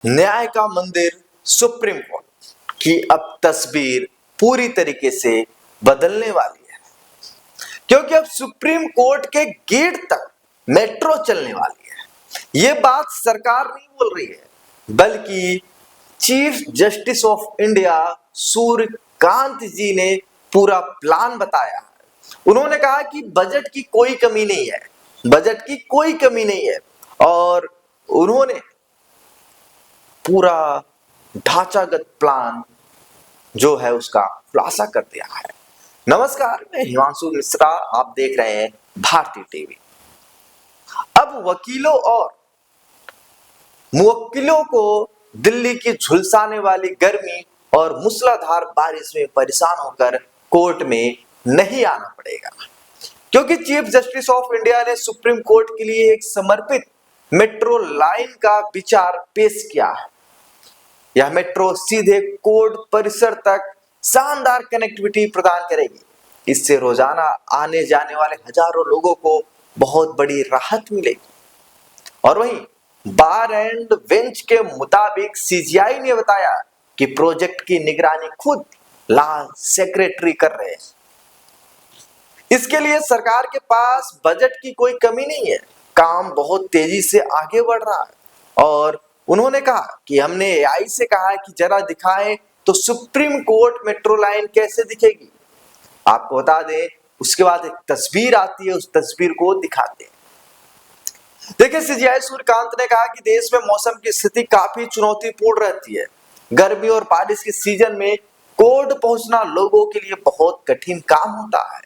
न्याय का मंदिर सुप्रीम कोर्ट की अब तस्वीर पूरी तरीके से बदलने वाली है, क्योंकि अब सुप्रीम कोर्ट के गेट तक मेट्रो चलने वाली है। यह बात सरकार नहीं बोल रही है, बल्कि chief justice of India Surya Kant ji ने पूरा प्लान बताया है। उन्होंने कहा कि बजट की कोई कमी नहीं है, बजट की कोई कमी नहीं है, और उन्होंने पूरा ढांचागत प्लान जो है उसका खुलासा कर दिया है। नमस्कार, मैं हिमांशु मिश्रा, आप देख रहे हैं भारतीय टीवी। अब वकीलों और मुवक्किलों को दिल्ली की झुलसाने वाली गर्मी और मूसलाधार बारिश में परेशान होकर कोर्ट में नहीं आना पड़ेगा, क्योंकि चीफ जस्टिस ऑफ इंडिया ने सुप्रीम कोर्ट के लिए एक समर्पित मेट्रो लाइन का विचार पेश किया है। यह मेट्रो सीधे कोर्ट परिसर तक शानदार कनेक्टिविटी प्रदान करेगी। इससे रोजाना आने जाने वाले हजारों लोगों को बहुत बड़ी राहत मिलेगी। और वहीं बार एंड बेंच के मुताबिक सीजीआई ने बताया कि प्रोजेक्ट की निगरानी खुद लॉ सेक्रेटरी कर रहे हैं। इसके लिए सरकार के पास बजट की कोई कमी नहीं है, काम बहुत तेजी से आगे बढ़ रहा है। और उन्होंने कहा कि हमने एआई से कहा कि जरा दिखाएं तो सुप्रीम कोर्ट मेट्रो लाइन कैसे दिखेगी। आपको बता दें, उसके बाद एक तस्वीर आती है, उस तस्वीर को दिखाते हैं। देखिए, सीजीआई सूर्यकांत ने कहा कि देश में मौसम की स्थिति काफी चुनौतीपूर्ण रहती है। गर्मी और बारिश के सीजन में कोर्ट पहुंचना लोगों के लिए बहुत कठिन काम होता है,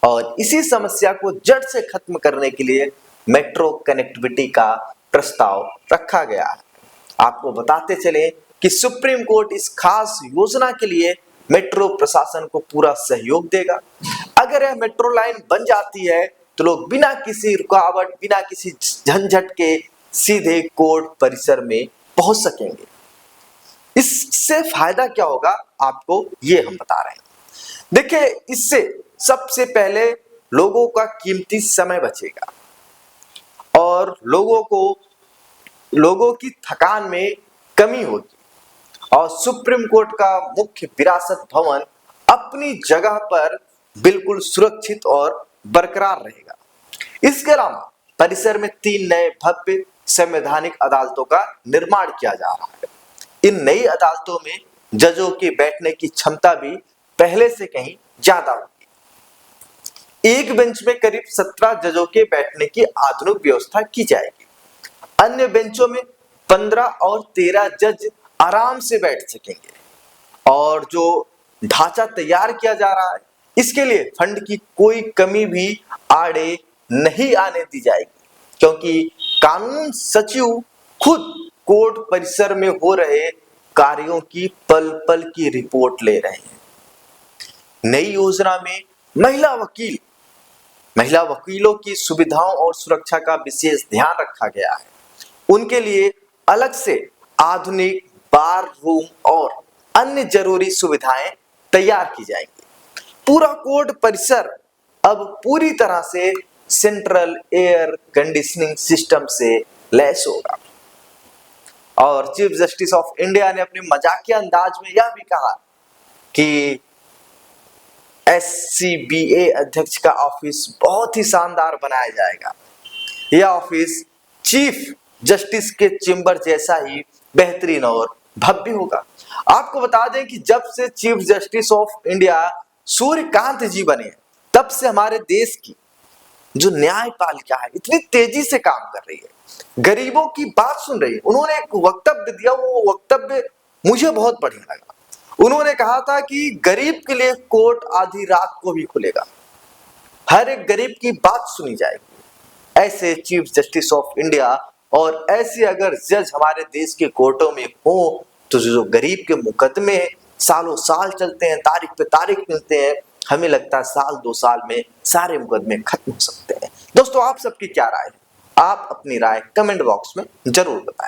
और इसी समस्या को जड़ से खत्म करने के लिए मेट्रो कनेक्टिविटी का प्रस्ताव रखा गया है। आपको बताते चले कि सुप्रीम कोर्ट इस खास योजना के लिए मेट्रो प्रशासन को पूरा सहयोग देगा। अगर यह मेट्रो लाइन बन जाती है तो लोग बिना किसी रुकावट, बिना किसी झंझट के सीधे कोर्ट परिसर में पहुंच सकेंगे। इससे फायदा क्या होगा आपको ये हम बता रहे हैं। देखिए, इससे सबसे पहले लोगों का कीमती समय बचेगा और लोगों की थकान में कमी होगी, और सुप्रीम कोर्ट का मुख्य विरासत भवन अपनी जगह पर बिल्कुल सुरक्षित और बरकरार रहेगा। इसके अलावा परिसर में 3 नए भव्य संवैधानिक अदालतों का निर्माण किया जा रहा है। इन नई अदालतों में जजों के बैठने की क्षमता भी पहले से कहीं ज्यादा होगी। एक बेंच में करीब 17 जजों के बैठने की आधुनिक व्यवस्था की जाएगी। अन्य बेंचों में 15 और 13 जज आराम से बैठ सकेंगे। और जो ढांचा तैयार किया जा रहा है, इसके लिए फंड की कोई कमी भी आड़े नहीं आने दी जाएगी, क्योंकि कानून सचिव खुद कोर्ट परिसर में हो रहे कार्यों की पल पल की रिपोर्ट ले रहे हैं। नई योजना में महिला वकीलों की सुविधाओं और सुरक्षा का विशेष ध्यान रखा गया है। उनके लिए अलग से आधुनिक बार रूम और अन्य जरूरी सुविधाएं तैयार की जाएंगी। पूरा कोर्ट परिसर अब पूरी तरह से सेंट्रल एयर कंडीशनिंग सिस्टम से लैस होगा। और चीफ जस्टिस ऑफ इंडिया ने अपने मजाकिया अंदाज में यह भी कहा कि एससीबीए अध्यक्ष का ऑफिस बहुत ही शानदार बनाया जाएगा। यह ऑफिस चीफ जस्टिस के चेंबर जैसा ही बेहतरीन और भव्य होगा। आपको बता दें कि जब से chief justice of India Surya Kant ji बने, तब से हमारे देश की जो न्यायपालिका है इतनी तेजी से काम कर रही है, गरीबों की बात सुन रही है। उन्होंने एक वक्तव्य दिया, वो वक्तव्य मुझे बहुत बढ़िया लगा। उन्होंने कहा था कि गरीब के लिए कोर्ट आधी रात को भी खुलेगा, हर एक गरीब की बात सुनी जाएगी। ऐसे चीफ जस्टिस ऑफ इंडिया और ऐसे अगर जज हमारे देश के कोर्टों में हो, तो जो गरीब के मुकदमे सालों साल चलते हैं, तारीख पे तारीख मिलते हैं, हमें लगता है साल 2 साल में सारे मुकदमे खत्म हो सकते हैं। दोस्तों, आप सबकी क्या राय है? आप अपनी राय कमेंट बॉक्स में जरूर बताएं।